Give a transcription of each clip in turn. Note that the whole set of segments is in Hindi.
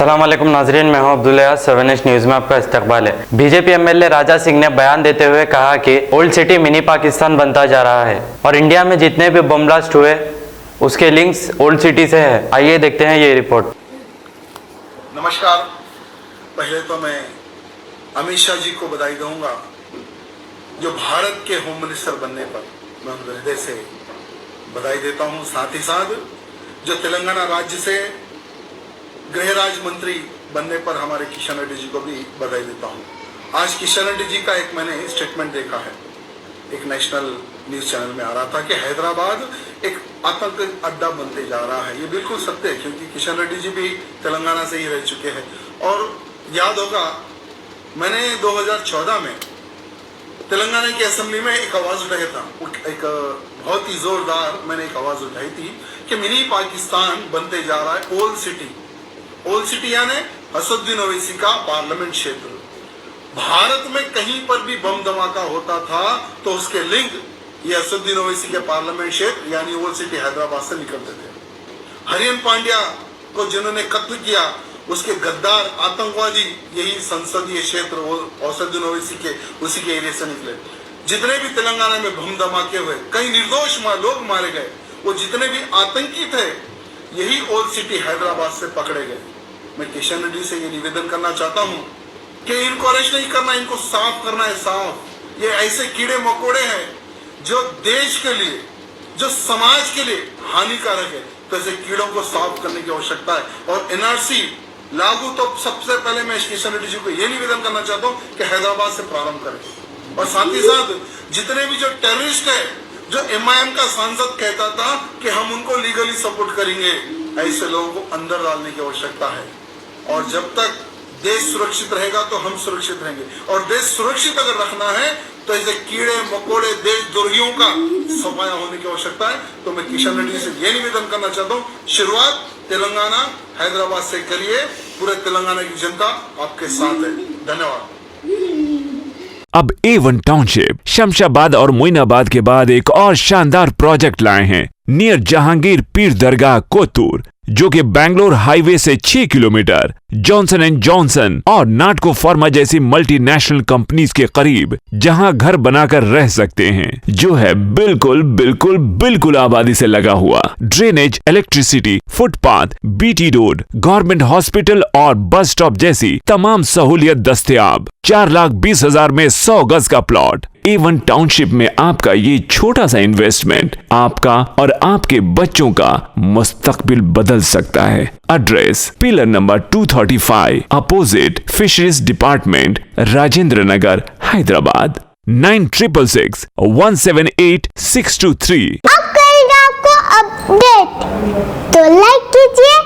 अस्सलाम वालेकुम नाजरीन, मैं हूं अब्दुल्ला। 7H न्यूज़ में आपका इस्तकबाल है। बीजेपी एमएलए राजा सिंह ने बयान देते हुए कहा कि ओल्ड सिटी मिनी पाकिस्तान बनता जा रहा है और इंडिया में जितने भी बम ब्लास्ट हुए उसके लिंक्स ओल्ड सिटी से है। आइए देखते हैं ये रिपोर्ट। नमस्कार। पहले तो मैं अमित शाह जी को बधाई दूंगा जो भारत के होम मिनिस्टर बनने पर मैं उनके हृदय से बधाई देता हूं। साथ ही साथ जो तेलंगाना राज्य से गृह राज्य मंत्री बनने पर हमारे किशन रेड्डी जी को भी बधाई देता हूं। आज किशन रेड्डी जी का एक मैंने स्टेटमेंट देखा है, एक नेशनल न्यूज चैनल में आ रहा था कि हैदराबाद एक आतंक अड्डा बनते जा रहा है। ये बिल्कुल सत्य है क्योंकि किशन रेड्डी जी भी तेलंगाना से ही रह चुके हैं। और याद होगा मैंने 2014 में तेलंगाना की असेंबली में एक आवाज उठाया था, एक बहुत ही जोरदार मैंने एक आवाज उठाई थी कि मिनी पाकिस्तान बनते जा रहा है। ओल्ड सिटी यानी असदुद्दीन ओवैसी का पार्लियामेंट क्षेत्र। भारत में कहीं पर भी बम धमाका होता था तो उसके लिंक ये असदुद्दीन ओवैसी के पार्लियामेंट क्षेत्र यानी ओल्ड सिटी हैदराबाद से निकलते थे। हरियन पांड्या को जिन्होंने कत्ल किया उसके गद्दार आतंकवादी यही संसदीय क्षेत्र असदुद्दीन ओवैसी के उसी के एरिया से निकले। जितने भी तेलंगाना में बम धमाके हुए, कई निर्दोष लोग मारे गए, वो जितने भी आतंकी थे यही ओल्ड सिटी हैदराबाद से पकड़े गए। मैं किशन रेड्डी से ये निवेदन करना चाहता हूं कि इनको अरेस्ट नहीं करना, इनको साफ करना है। साफ ये ऐसे कीड़े मकोड़े हैं जो देश के लिए, जो समाज के लिए हानिकारक है, तो ऐसे कीड़ों को साफ करने की आवश्यकता है। और एनआरसी लागू तो सबसे पहले मैं किशन रेड्डी जी को यह निवेदन करना चाहता हूं कि हैदराबाद से प्रारंभ करें। और साथ ही साथ जितने भी जो टेररिस्ट है, जो एमआईएम का सांसद कहता था कि हम उनको लीगली सपोर्ट करेंगे, ऐसे लोगों को अंदर डालने की आवश्यकता है। और जब तक देश सुरक्षित रहेगा तो हम सुरक्षित रहेंगे। और देश सुरक्षित अगर रखना है तो ऐसे कीड़े मकोड़े देशद्रोहियों का सफाया होने की आवश्यकता है। तो मैं किशन रेड्डी से यह निवेदन करना चाहता हूँ, शुरुआत तेलंगाना हैदराबाद से करिए। पूरे तेलंगाना की जनता आपके साथ है। धन्यवाद। अब A1 टाउनशिप शमशाबाद और मोइनाबाद के बाद एक और शानदार प्रोजेक्ट लाए हैं नियर जहांगीर पीर दरगाह कोतूर, जो कि बैंगलोर हाईवे से 6 किलोमीटर जॉनसन एंड जॉनसन और नाटको फार्मा जैसी मल्टीनेशनल कंपनीज के करीब, जहां घर बनाकर रह सकते हैं, जो है बिल्कुल आबादी से लगा हुआ। Drainage, electricity, footpath, BT road, government hospital और बस स्टॉप जैसी तमाम सहूलियत दस्तयाब। 4,20,000 में 100 गज का प्लॉट। A1 टाउनशिप में आपका ये छोटा सा इन्वेस्टमेंट आपका और आपके बच्चों का मुस्तकबिल बदल सकता है। Address pillar number 235 opposite fisheries department, Rajendra Nagar, Hyderabad. 9666 178 623। अब करेंगे आपको अपडेट, तो लाइक कीजिए,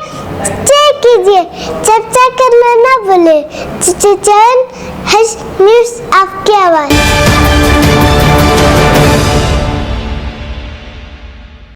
शेयर कीजिए, चर्चा करना ना भूले। चैनल न्यूज़ आपकी आवाज़।